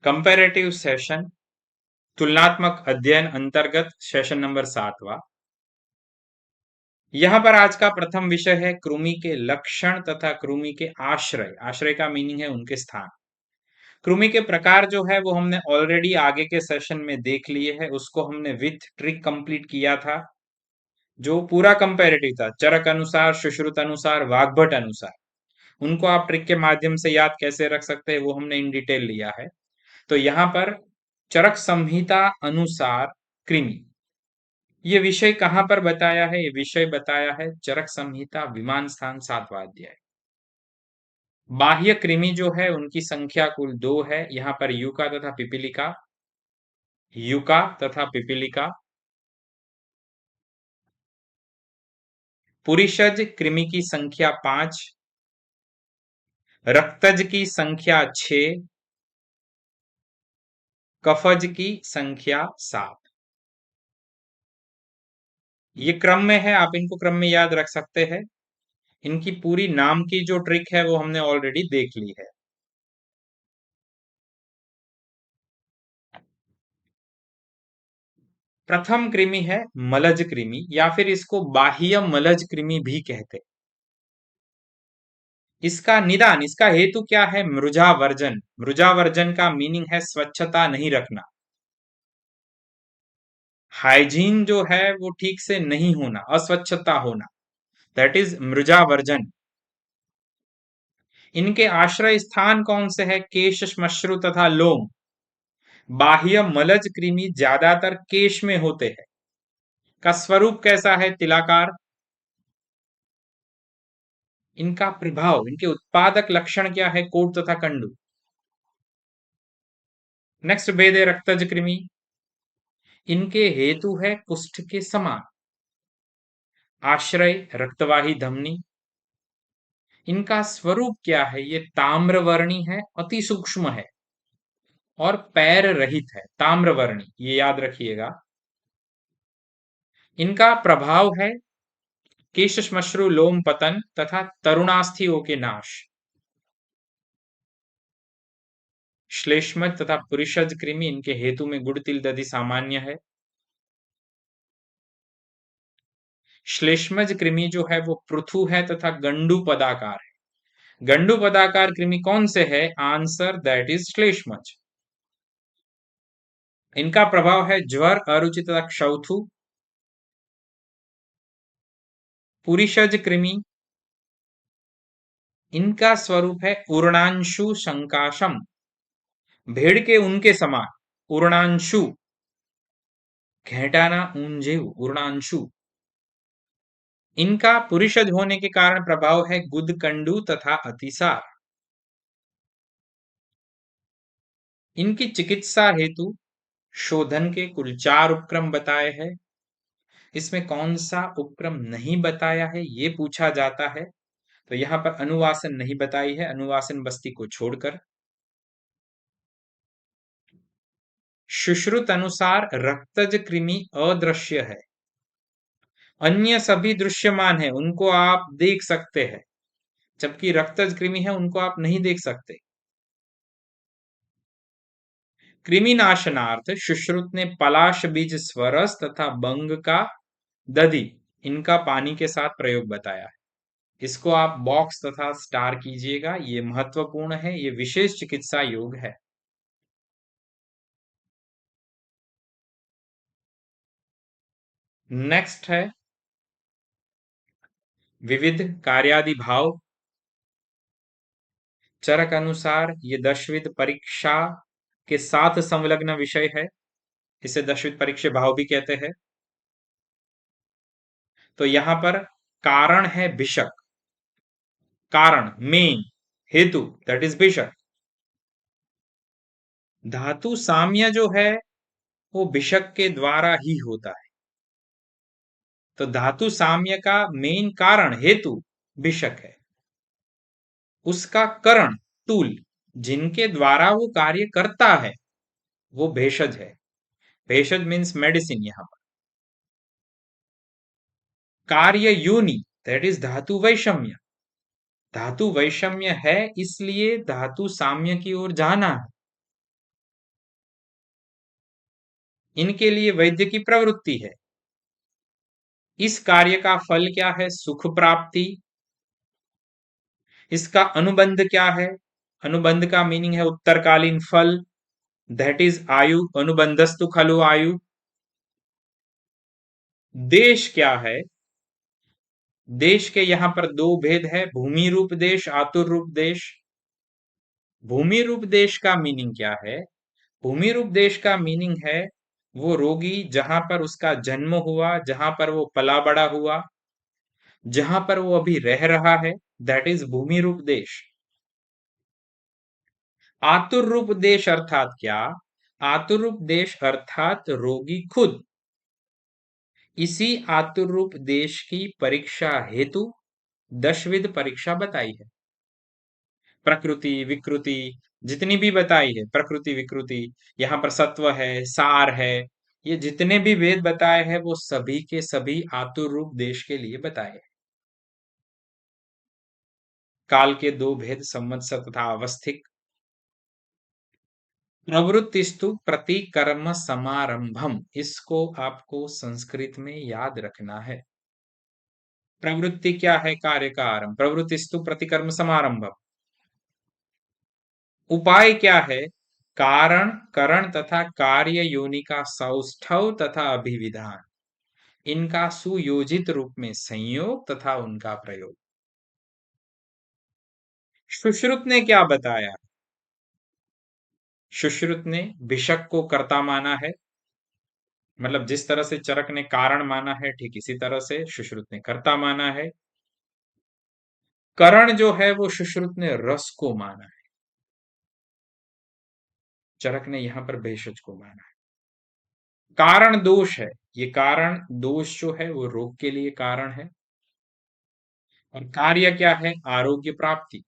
Comparative session तुलनात्मक अध्ययन अंतर्गत सेशन नंबर 7वां। यहाँ पर आज का प्रथम विषय है कृमि के लक्षण तथा कृमि के आश्रय। आश्रय का मीनिंग है उनके स्थान। कृमि के प्रकार जो है वो हमने ऑलरेडी आगे के सेशन में देख लिए है, उसको हमने विथ ट्रिक कंप्लीट किया था, जो पूरा कंपैरेटिव था, चरक अनुसार, सुश्रुत अनुसार, वाग्भट अनुसार। उनको आप ट्रिक के माध्यम से याद कैसे रख सकते हैं वो हमने इन डिटेल लिया है। तो यहाँ पर चरक संहिता अनुसार कृमि, ये विषय कहाँ पर बताया है? ये विषय बताया है चरक संहिता विमान स्थान 7वां अध्याय। बाह्य कृमि जो है उनकी संख्या कुल 2 है। यहाँ पर युका तथा पिपीलिका, युका तथा पिपीलिका। पुरीषज कृमि की संख्या 5, रक्तज की संख्या 6, कफज की संख्या 7। ये क्रम में है, आप इनको क्रम में याद रख सकते हैं। इनकी पूरी नाम की जो ट्रिक है वो हमने ऑलरेडी देख ली है। प्रथम कृमि है मलज कृमि, या फिर इसको बाह्य मलज कृमि भी कहते। इसका निदान, इसका हेतु क्या है? मृजावर्जन। मृजावर्जन का मीनिंग है स्वच्छता नहीं रखना, हाइजीन जो है वो ठीक से नहीं होना, अस्वच्छता होना, दैट इज मृजावर्जन। इनके आश्रय स्थान कौन से है? केश, श्मश्रु तथा लोम। बाह्य मलज कृमि ज्यादातर केश में होते हैं। का स्वरूप कैसा है? तिलाकार। इनका प्रभाव, इनके उत्पादक लक्षण क्या है? कोट तथा कंडु। नेक्स्ट भेद है रक्तज कृमि। इनके हेतु है कुष्ठ के समान। आश्रय रक्तवाही धमनी। इनका स्वरूप क्या है? ये ताम्रवर्णी है, अति सूक्ष्म है और पैर रहित है, ताम्रवर्णी, ये याद रखिएगा। इनका प्रभाव है केश, श्मश्रु, लोम पतन तथा तरुणास्थियों के नाश। श्लेष्मज तथा पुरुषज कृमि, इनके हेतु में गुड़ तिल दधि सामान्य है। श्लेष्मज कृमि जो है वो पृथु है तथा गंडू पदाकार है। गंडू पदाकार कृमि कौन से है? आंसर दैट इज श्लेष्मज। इनका प्रभाव है ज्वर, अरुचि तथा क्षौथु। पुरीषज कृमि, इनका स्वरूप है उर्णांशु शंकाशम, भेड़ के उनके समान। उर्णांशु, घेटाना ऊंजेव, उर्णांशु। इनका पुरीषज होने के कारण प्रभाव है गुदकंडु तथा अतिसार। इनकी चिकित्सा हेतु शोधन के कुल 4 उपक्रम बताए हैं। इसमें कौन सा उपक्रम नहीं बताया है ये पूछा जाता है, तो यहां पर अनुवासन नहीं बताई है, अनुवासन बस्ती को छोड़कर। सुश्रुत अनुसार रक्तज कृमि अदृश्य है, अन्य सभी दृश्यमान है, उनको आप देख सकते हैं, जबकि रक्तज कृमि है उनको आप नहीं देख सकते। कृमिनाशनार्थ सुश्रुत ने पलाश बीज स्वरस तथा बंग का दधि, इनका पानी के साथ प्रयोग बताया है। इसको आप बॉक्स तथा स्टार कीजिएगा, ये महत्वपूर्ण है, ये विशेष चिकित्सा योग है। नेक्स्ट है विविध कार्यादि भाव। चरक अनुसार ये दशविध परीक्षा के साथ संलग्न विषय है, इसे दशविध परीक्षा भाव भी कहते हैं। तो यहां पर कारण है भिषक, कारण मेन, हेतु दैट इज भिषक। धातु साम्य जो है वो भिषक के द्वारा ही होता है, तो धातु साम्य का मेन कारण, हेतु भिषक है। उसका करण, टूल, जिनके द्वारा वो कार्य करता है वो भेषज है। भेषज मीन्स मेडिसिन। यहां पर कार्य योनि दैट इज धातु वैषम्य। धातु वैषम्य है इसलिए धातु साम्य की ओर जाना है। इनके लिए वैद्य की प्रवृत्ति है। इस कार्य का फल क्या है? सुख प्राप्ति। इसका अनुबंध क्या है? अनुबंध का मीनिंग है उत्तरकालीन फल, दैट इज आयु, अनुबंधस्तु खलु आयु। देश क्या है? देश के यहां पर दो भेद है, भूमि रूप देश, आतुर रूप देश। भूमि रूप देश का मीनिंग क्या है? भूमि रूप देश का मीनिंग है वो रोगी जहां पर उसका जन्म हुआ, जहां पर वो पला बड़ा हुआ, जहां पर वो अभी रह रहा है, दैट इज भूमि रूप देश। आतुर रूप देश अर्थात क्या? आतुर रूप देश अर्थात रोगी खुद। इसी आतुर रूप देश की परीक्षा हेतु 10 विध परीक्षा बताई है। प्रकृति विकृति जितनी भी बताई है, प्रकृति विकृति, यहाँ पर सत्व है, सार है, ये जितने भी वेद बताए हैं वो सभी के सभी आतुर रूप देश के लिए बताए हैं। काल के दो भेद, संवत्सर तथा अवस्थिक। प्रवृत्तिस्तु प्रतिकर्म समारंभम, इसको आपको संस्कृत में याद रखना है। प्रवृत्ति क्या है? कार्य का आरंभ। प्रवृत्तिस्तु प्रतिकर्म समारंभम। उपाय क्या है? कारण, करण तथा कार्य योनि का सौष्ठव तथा अभिविधान, इनका सुयोजित रूप में संयोग तथा उनका प्रयोग। सुश्रुत ने क्या बताया? सुश्रुत ने भिषक को कर्ता माना है, मतलब जिस तरह से चरक ने कारण माना है, ठीक इसी तरह से सुश्रुत ने कर्ता माना है। करण जो है वो सुश्रुत ने रस को माना है, चरक ने यहां पर भेषज को माना है। कारण दोष है, ये कारण दोष जो है वो रोग के लिए कारण है। और कार्य क्या है? आरोग्य प्राप्ति।